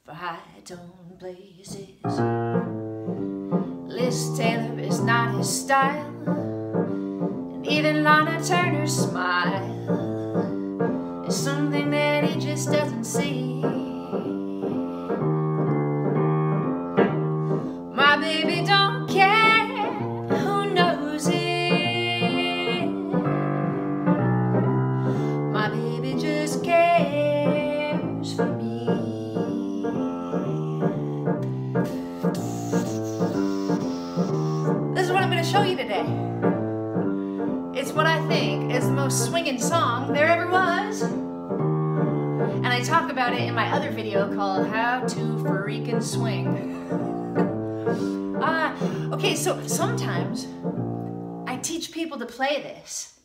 for high-tone places. Liz Taylor is not his style, and even Lana Turner's smile is something that he just doesn't see. My baby don't care who knows it. My baby just cares for me. This is what I'm going to show you today. It's what I think is the most swinging song there ever was. And I talk about it in my other video called How to Freaking Swing. Okay, so sometimes I teach people to play this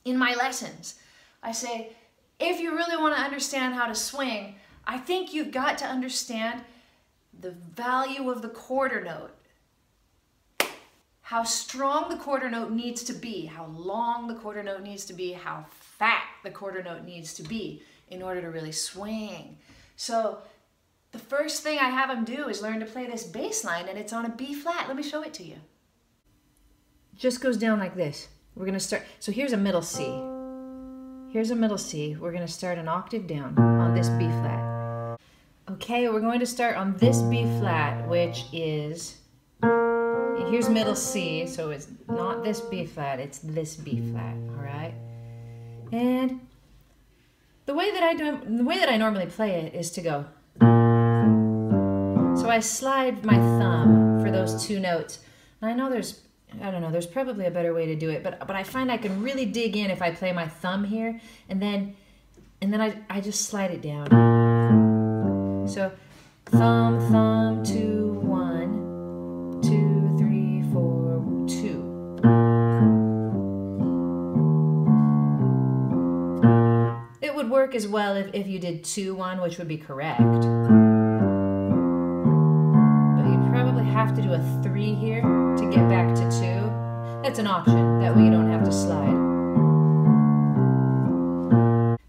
in my lessons. I say, if you really want to understand how to swing, I think you've got to understand the value of the quarter note. How strong the quarter note needs to be, how long the quarter note needs to be, how fat the quarter note needs to be in order to really swing. So the first thing I have them do is learn to play this bass line, and it's on a B flat. Let me show it to you. It just goes down like this. We're gonna start, so here's a middle C. Here's a middle C. We're gonna start an octave down on this B flat. Okay, we're going to start on this B flat, which is, here's middle C, so it's not this B flat, it's this B flat, all right? And the way that I normally play it is to go. So I slide my thumb for those two notes. And I know there's probably a better way to do it, but I find I can really dig in if I play my thumb here, and then I just slide it down. So thumb, thumb, 2, 1, 2, 3, 4, 2. It would work as well if you did 2, 1, which would be correct. Have to do a 3 here to get back to 2. That's an option. That way you don't have to slide.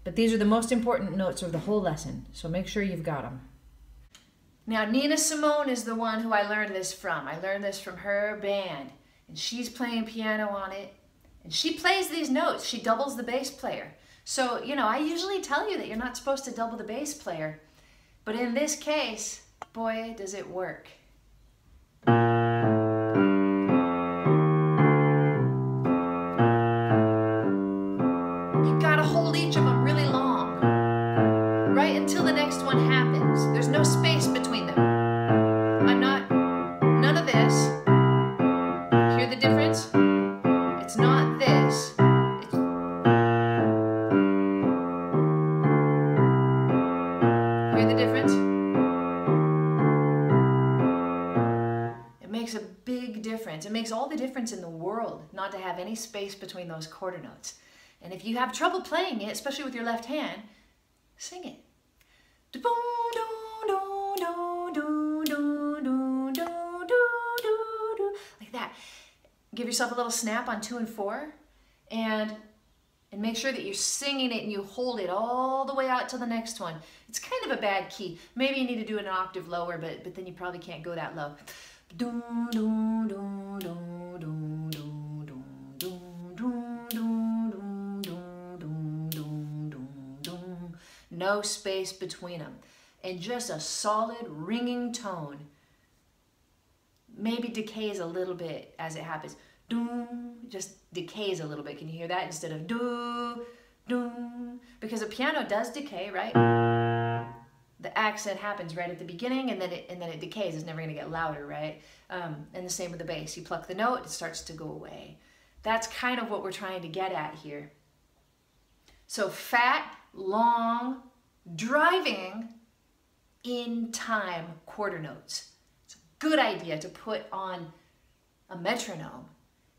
But these are the most important notes of the whole lesson, so make sure you've got them. Now, Nina Simone is the one who I learned this from. I learned this from her band, and she's playing piano on it, and she plays these notes. She doubles the bass player. So, you know, I usually tell you that you're not supposed to double the bass player, but in this case, boy, does it work. You gotta hold each of them really long, right until the next one happens. There's no space between them. None of this. Hear the difference? It's not this. Hear the difference? It makes a big difference. It makes all the difference in the world not to have any space between those quarter notes. And if you have trouble playing it, especially with your left hand, sing it. Like that. Give yourself a little snap on 2 and 4, and make sure that you're singing it and you hold it all the way out to the next one. It's kind of a bad key. Maybe you need to do it an octave lower, but then you probably can't go that low. No space between them, and just a solid ringing tone. Maybe decays a little bit as it happens. Just decays a little bit. Can you hear that instead of do? Because a piano does decay, right? The accent happens right at the beginning, and then it decays. It's never going to get louder, right? And the same with the bass. You pluck the note, it starts to go away. That's kind of what we're trying to get at here. So fat, long, driving, in time quarter notes. It's a good idea to put on a metronome.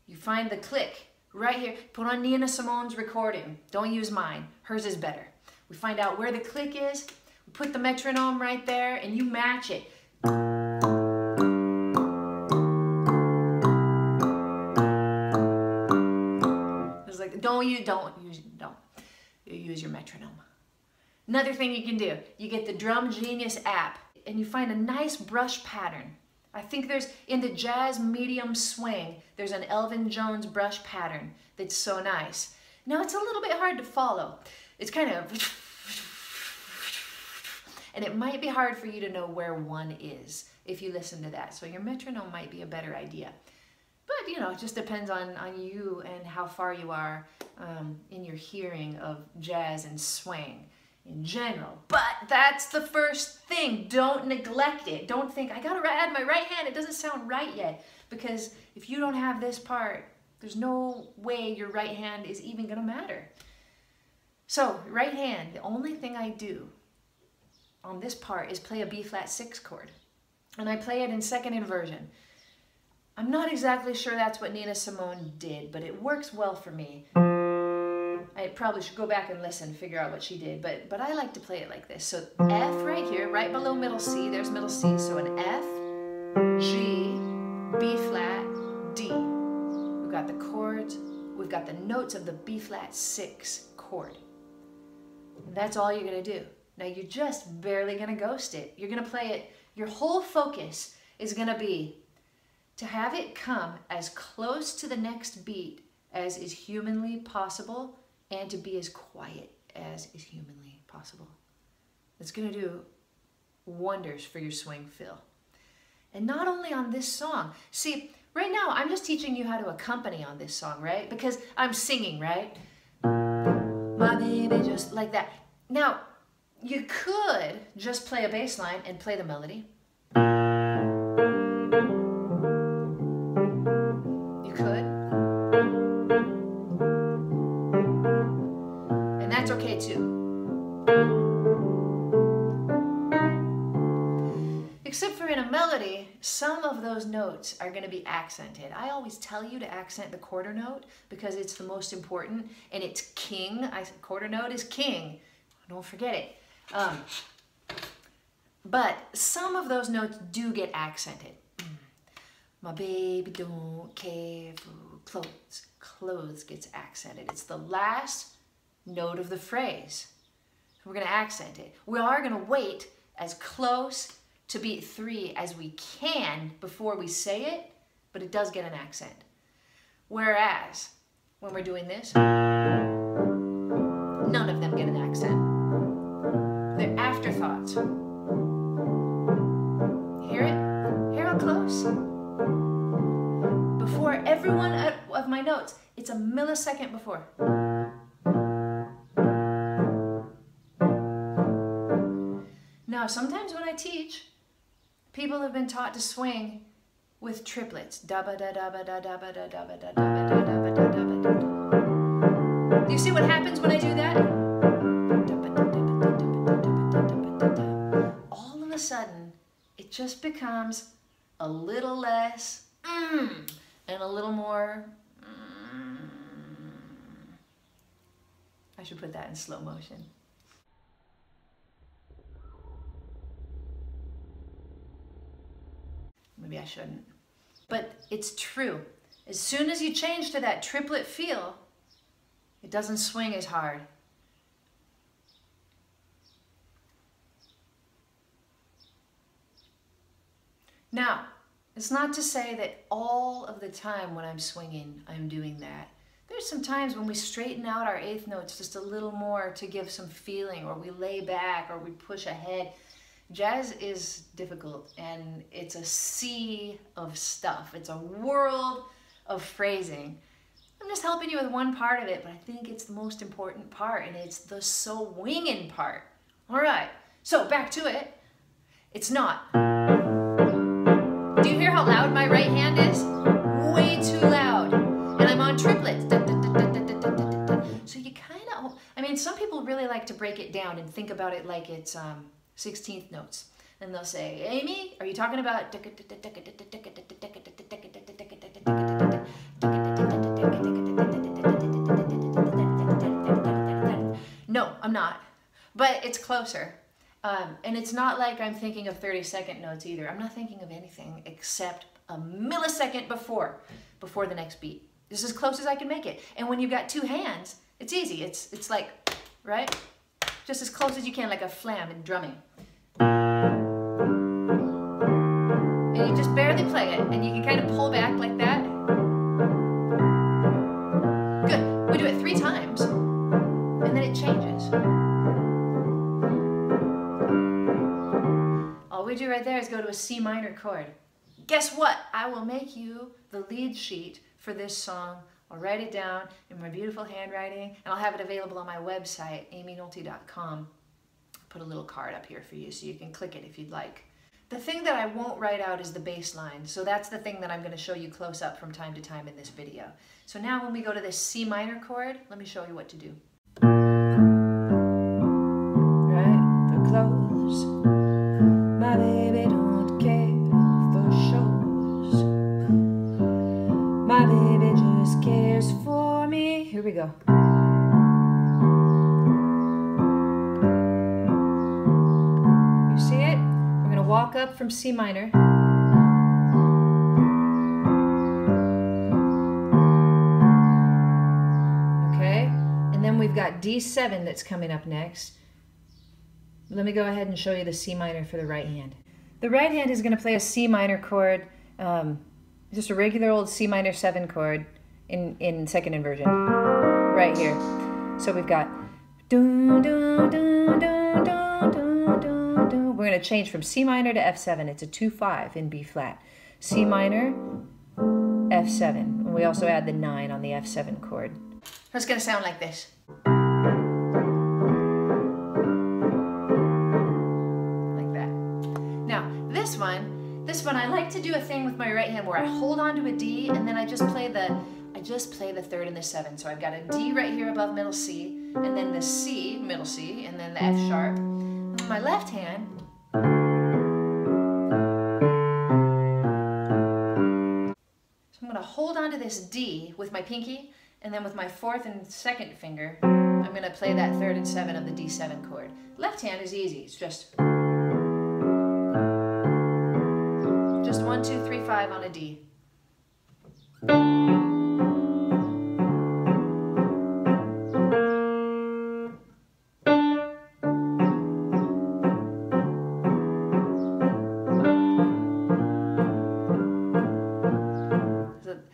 You find the click right here. Put on Nina Simone's recording. Don't use mine. Hers is better. We find out where the click is. We put the metronome right there, and you match it. It's like don't use your metronome. Another thing you can do, you get the Drum Genius app. and you find a nice brush pattern. I think there's, in the jazz medium swing, there's an Elvin Jones brush pattern that's so nice. Now it's a little bit hard to follow. It's kind of, and it might be hard for you to know where one is if you listen to that. So your metronome might be a better idea. But you know, it just depends on you and how far you are in your hearing of jazz and swing in general. But that's the first thing. Don't neglect it. Don't think, I gotta add my right hand, it doesn't sound right yet. Because if you don't have this part, there's no way your right hand is even gonna matter. So, right hand, the only thing I do on this part is play a B flat 6 chord. And I play it in second inversion. I'm not exactly sure that's what Nina Simone did, but it works well for me. I probably should go back and listen, figure out what she did, but I like to play it like this. So F right here, right below middle C, there's middle C, so an F, G, B flat, D. We've got the chords, we've got the notes of the B flat 6 chord. And that's all you're gonna do. Now you're just barely gonna ghost it. You're gonna play it, your whole focus is gonna be to have it come as close to the next beat as is humanly possible and to be as quiet as is humanly possible. It's gonna do wonders for your swing feel. And not only on this song. See, right now I'm just teaching you how to accompany on this song, right? Because I'm singing, right? My baby, just like that. Now, you could just play a bass line and play the melody. You could. And that's okay too. Except for in a melody, some of those notes are going to be accented. I always tell you to accent the quarter note because it's the most important and it's king. Quarter note is king. Don't forget it. But some of those notes do get accented. My baby don't care for clothes. Clothes gets accented. It's the last note of the phrase. We're going to accent it. We are going to wait as close to beat 3 as we can before we say it, but it does get an accent. Whereas, when we're doing this, none of them get an accent. They're afterthoughts. Hear it? Hear how close? Before every one of my notes, it's a millisecond before. Now, sometimes when I teach, people have been taught to swing with triplets. Do you see what happens when I do that? All of a sudden, it just becomes a little less and a little more. I should put that in slow motion. Maybe I shouldn't. But it's true. As soon as you change to that triplet feel, it doesn't swing as hard. Now, it's not to say that all of the time when I'm swinging, I'm doing that. There's some times when we straighten out our eighth notes just a little more to give some feeling, or we lay back, or we push ahead. Jazz is difficult, and it's a sea of stuff. It's a world of phrasing. I'm just helping you with one part of it, but I think it's the most important part, and it's the swinging part. All right, so back to it. It's not. Do you hear how loud my right hand is? Way too loud. And I'm on triplets. So you kind of, I mean, some people really like to break it down and think about it like it's 16th notes. And they'll say, Amy, are you talking about... No, I'm not. But it's closer. And it's not like I'm thinking of 30-second notes either. I'm not thinking of anything except a millisecond before the next beat. This is as close as I can make it. And when you've got two hands, it's easy. It's like, right? Just as close as you can, like a flam in drumming. we do right there is go to a C minor chord. Guess what? I will make you the lead sheet for this song. I'll write it down in my beautiful handwriting, and I'll have it available on my website, aimeenolte.com. Put a little card up here for you so you can click it if you'd like. The thing that I won't write out is the bass line, so that's the thing that I'm going to show you close up from time to time in this video. So now when we go to this C minor chord, let me show you what to do. Right, the clothes, my baby don't care for shows. My baby just cares for me. Here we go. You see it? We're going to walk up from C minor. Okay? And then we've got D7 that's coming up next. Let me go ahead and show you the C minor for the right hand. The right hand is going to play a C minor chord, just a regular old C minor 7 chord in second inversion, right here. So we've got doo, doo, doo, doo, doo, doo, doo, doo. We're going to change from C minor to F7. It's a 2-5 in B flat. C minor, F7. And we also add the 9 on the F7 chord. So it's going to sound like this. This one, I like to do a thing with my right hand where I hold on to a D and then I just play the 3rd and the 7. So I've got a D right here above middle C, and then the C, middle C, and then the F sharp. And then my left hand, so I'm going to hold on to this D with my pinky, and then with my 4th and 2nd finger, I'm going to play that 3rd and 7 of the D7 chord. Left hand is easy. It's just 1, 2, 3, 5 on a D.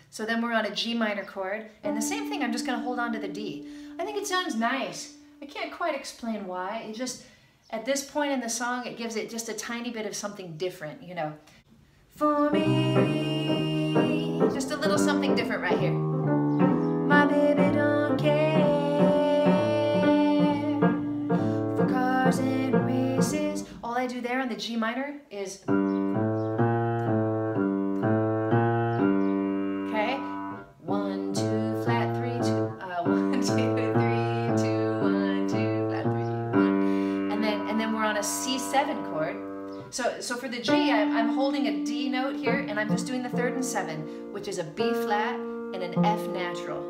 So then we're on a G minor chord, and the same thing, I'm just going to hold on to the D. I think it sounds nice. I can't quite explain why. It just, at this point in the song, it gives it just a tiny bit of something different, you know. For me, just a little something different right here. My baby don't care for cars and races. All I do there on the G minor is, okay, 1, 2, flat 3, 2, 1, 2, 3, 2, 1, 2, flat 3, 1, and then we're on a C7 chord. So for the G, I'm holding a D note here, and I'm just doing the 3rd and 7, which is a B flat and an F natural.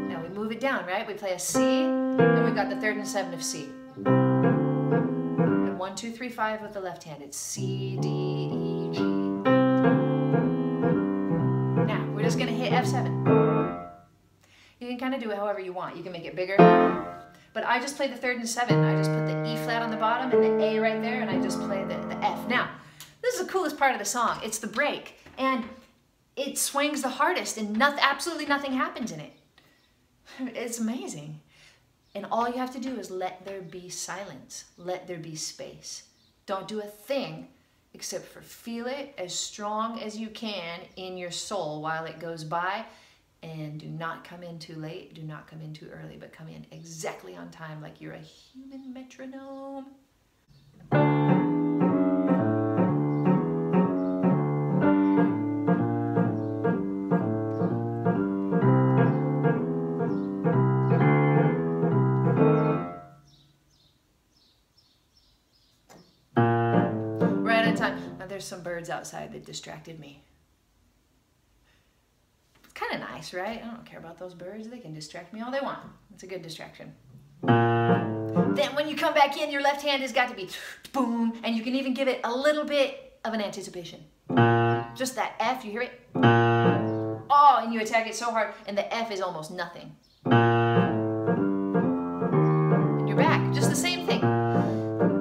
Now we move it down, right? We play a C, and we've got the 3rd and 7 of C. And 1, 2, 3, 5 with the left hand. It's C, D, E, G. Now we're just going to hit F7. You can kind of do it however you want. You can make it bigger. But I just play the 3rd and 7. I just put the E flat on the bottom and the A right there, and I just play the F. Now, this is the coolest part of the song. It's the break. And it swings the hardest, and absolutely nothing happens in it. It's amazing. And all you have to do is let there be silence. Let there be space. Don't do a thing except for feel it as strong as you can in your soul while it goes by. And do not come in too late, do not come in too early, but come in exactly on time like you're a human metronome. Right on time. Now there's some birds outside that distracted me. Kind of nice, right? I don't care about those birds. They can distract me all they want. It's a good distraction. Then when you come back in, your left hand has got to be boom, and you can even give it a little bit of an anticipation. Just that F, you hear it? Oh, and you attack it so hard, and the F is almost nothing. And you're back. Just the same thing.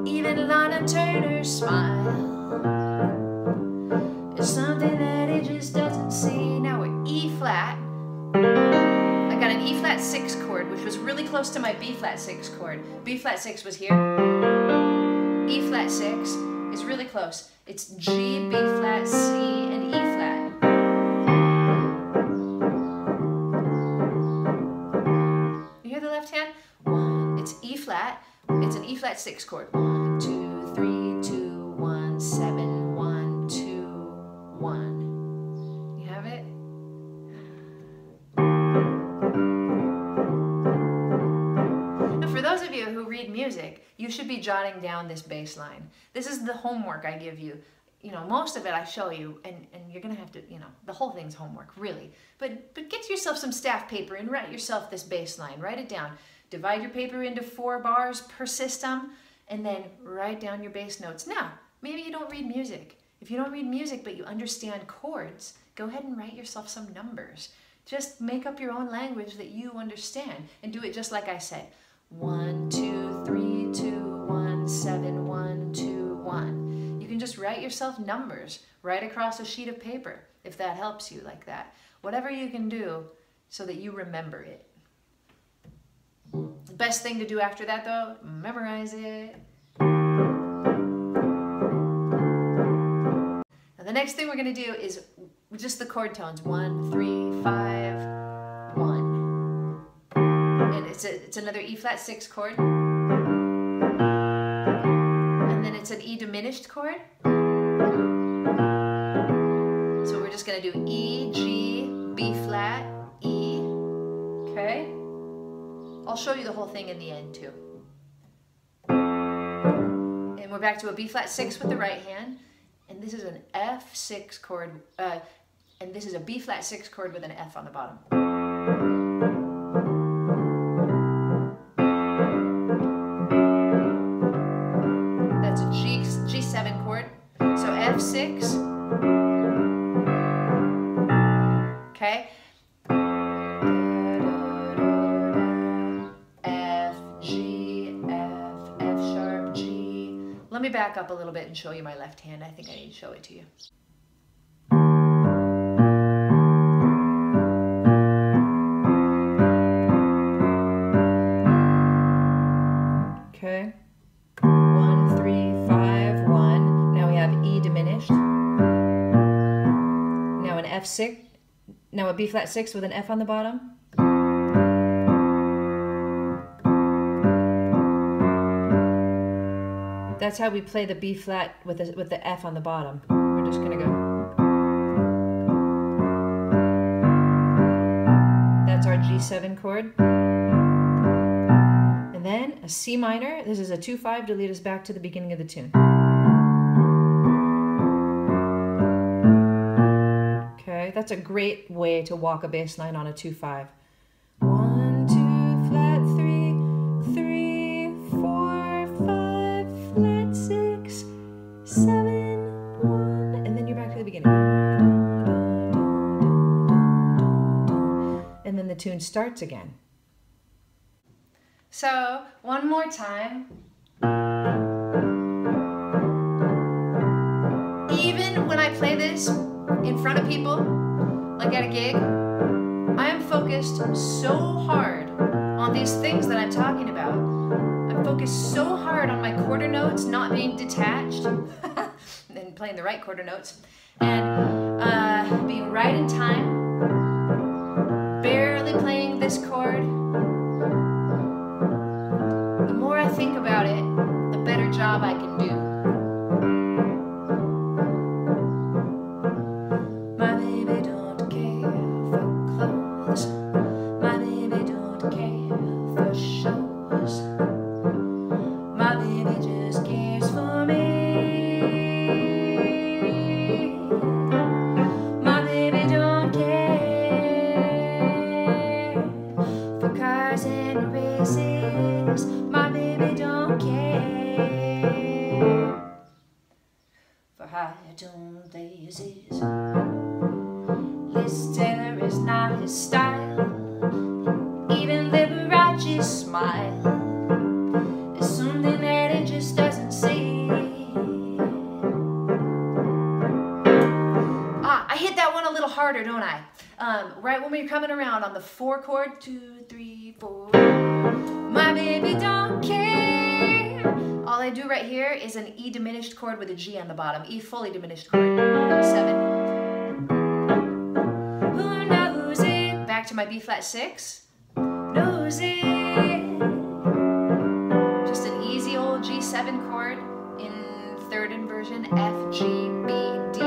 Even Lana Turner's smile is something that it just doesn't see. Now we're E flat. I got an E flat 6 chord, which was really close close to my B flat 6 chord. B flat 6 was here. E flat 6 is really close. It's G, B flat, C, and E flat. You hear the left hand? 1, it's E flat. It's an E flat 6 chord. 1, 2, 3, 2, 1, 7, 1, 2, 1. You have it? Now for those of you who read music, you should be jotting down this bass line. This is the homework I give you. You know, most of it I show you, and you're gonna have to, you know, the whole thing's homework, really. But get yourself some staff paper and write yourself this bass line. Write it down. Divide your paper into 4 bars per system, and then write down your bass notes. Now, maybe you don't read music. If you don't read music but you understand chords, go ahead and write yourself some numbers. Just make up your own language that you understand, and do it just like I said. 1, 2, 3, 2, 1, 7, 1, 2, 1. You can just write yourself numbers right across a sheet of paper, if that helps you like that. Whatever you can do so that you remember it. The best thing to do after that, though, memorize it. Now the next thing we're going to do is just the chord tones. 1, 3, 5, 1. And it's another E flat 6 chord. And then it's an E diminished chord. So we're just going to do E, G, B flat, E. Okay? I'll show you the whole thing in the end too. And we're back to a B flat 6 with the right hand. And this is an F6 chord. And this is a B flat 6 chord with an F on the bottom. That's a G7 chord. So F6. Okay. F, G, F, F sharp, G. Let me back up a little bit and show you my left hand. I think I need to show it to you. Okay. 1, 3, 5, 1. Now we have E diminished. Now an F6. Now a B flat 6 with an F on the bottom. That's how we play the B flat with the F on the bottom. We're just gonna go. That's our G7 chord. And then a C minor. This is a 2-5 to lead us back to the beginning of the tune. Okay, that's a great way to walk a bass line on a 2-5. 1, 2, flat 3, 3, 4, 5, flat 6, 7, 1, and then you're back to the beginning. And then the tune starts again. So, one more time. Even when I play this in front of people, like at a gig, I am focused so hard on these things that I'm talking about. I'm focused so hard on my quarter notes not being detached and playing the right quarter notes, and being right in time, barely playing this chord. The more I think about it, the better job I can do. My baby don't care for clothes. My baby don't care for shows. My baby just cares for me. My baby don't care for cars and races. My baby don't care for high-tone daisies. Liz Taylor is not his style. Even Liberace's smile is something that he just doesn't see. I hit that one a little harder, don't I? Right when we're coming around on the 4 chord, 2, 3, 4. My baby don't care. All I do right here is an E diminished chord with a G on the bottom. E fully diminished chord. 7. Who knows it? Back to my B flat 6. Knows it. Just an easy old G7 chord in third inversion. F, G, B, D.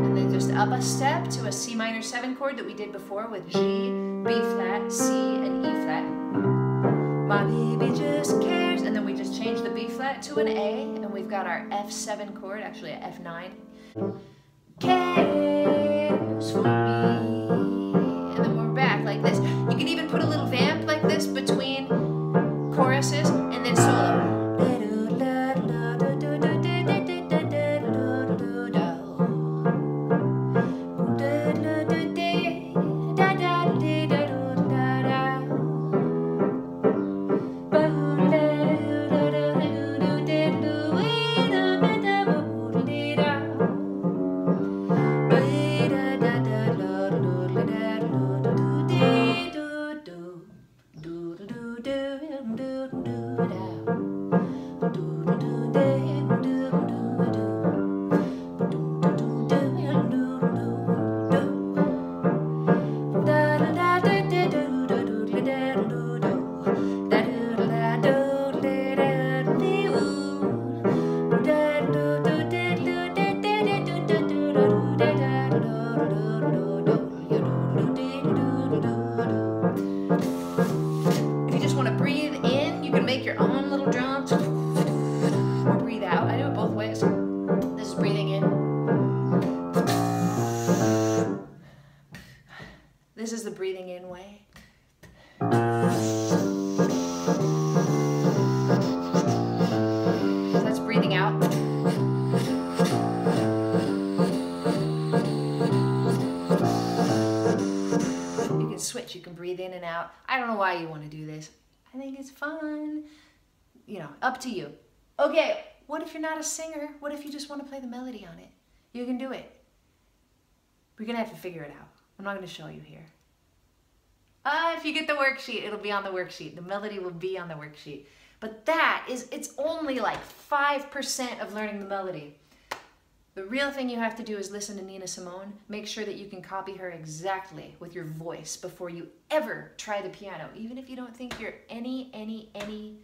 And then just up a step to a C minor 7 chord that we did before with G, B flat, C, and E flat. My baby just cares. And then we just change the B flat to an A, and we've got our F7 chord, actually a F9. Cares for me. And then we're back like this. You can even put a little vamp like this between choruses and then solo. If you just want to breathe in, you can make your own little drums. Or breathe out. I do it both ways. This is breathing in. This is the breathing in way. So that's breathing out. You can switch. You can breathe in and out. I don't know why you want to do this. I think it's fun. You know, up to you. Okay, what if you're not a singer? What if you just want to play the melody on it? You can do it. We're going to have to figure it out. I'm not going to show you here. If you get the worksheet, it'll be on the worksheet. The melody will be on the worksheet. But it's only like 5% of learning the melody. The real thing you have to do is listen to Nina Simone. Make sure that you can copy her exactly with your voice before you ever try the piano, even if you don't think you're anything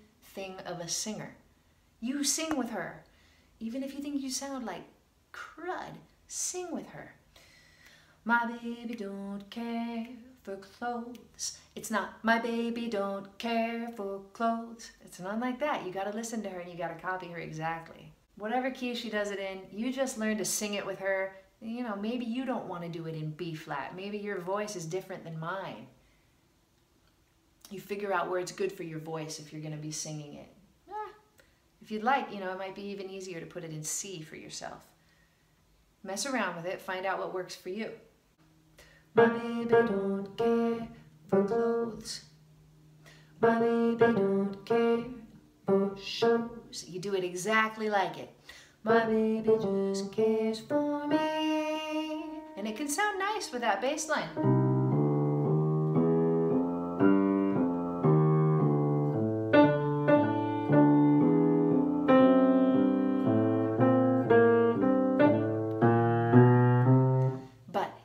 of a singer. You sing with her. Even if you think you sound like crud, sing with her. My baby don't care for clothes. It's not, my baby don't care for clothes. It's not like that. You gotta listen to her and you gotta copy her exactly. Whatever key she does it in, you just learn to sing it with her. You know, maybe you don't want to do it in B flat. Maybe your voice is different than mine. You figure out where it's good for your voice if you're gonna be singing it. If you'd like, you know, it might be even easier to put it in C for yourself. Mess around with it, find out what works for you. My baby don't care for clothes. My baby don't care for shoes. You do it exactly like it. My baby just cares for me. And it can sound nice with that bass line.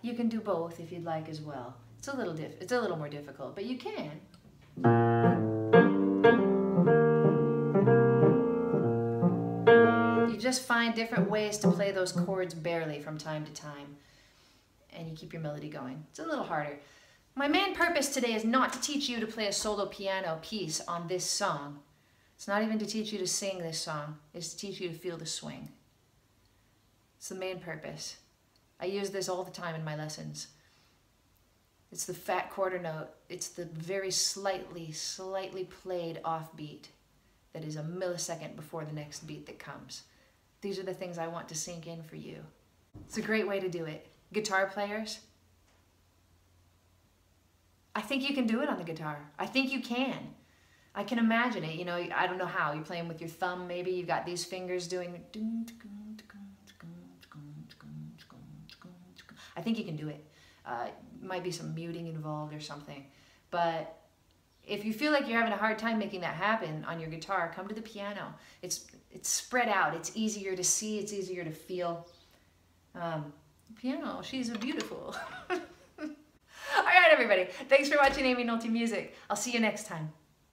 You can do both if you'd like as well. It's a little more difficult, but you can. You just find different ways to play those chords barely from time to time, and you keep your melody going. It's a little harder. My main purpose today is not to teach you to play a solo piano piece on this song. It's not even to teach you to sing this song. It's to teach you to feel the swing. It's the main purpose. I use this all the time in my lessons. It's the fat quarter note. It's the very slightly played offbeat that is a millisecond before the next beat that comes. These are the things I want to sink in for you. It's a great way to do it. Guitar players, I think you can do it on the guitar. I think you can. I can imagine it. You know, I don't know how. You're playing with your thumb, maybe. You've got these fingers doing... I think you can do it. Might be some muting involved or something. But if you feel like you're having a hard time making that happen on your guitar, come to the piano. It's spread out. It's easier to see. It's easier to feel. Piano, she's beautiful. All right, everybody. Thanks for watching Aimee Nolte Music. I'll see you next time.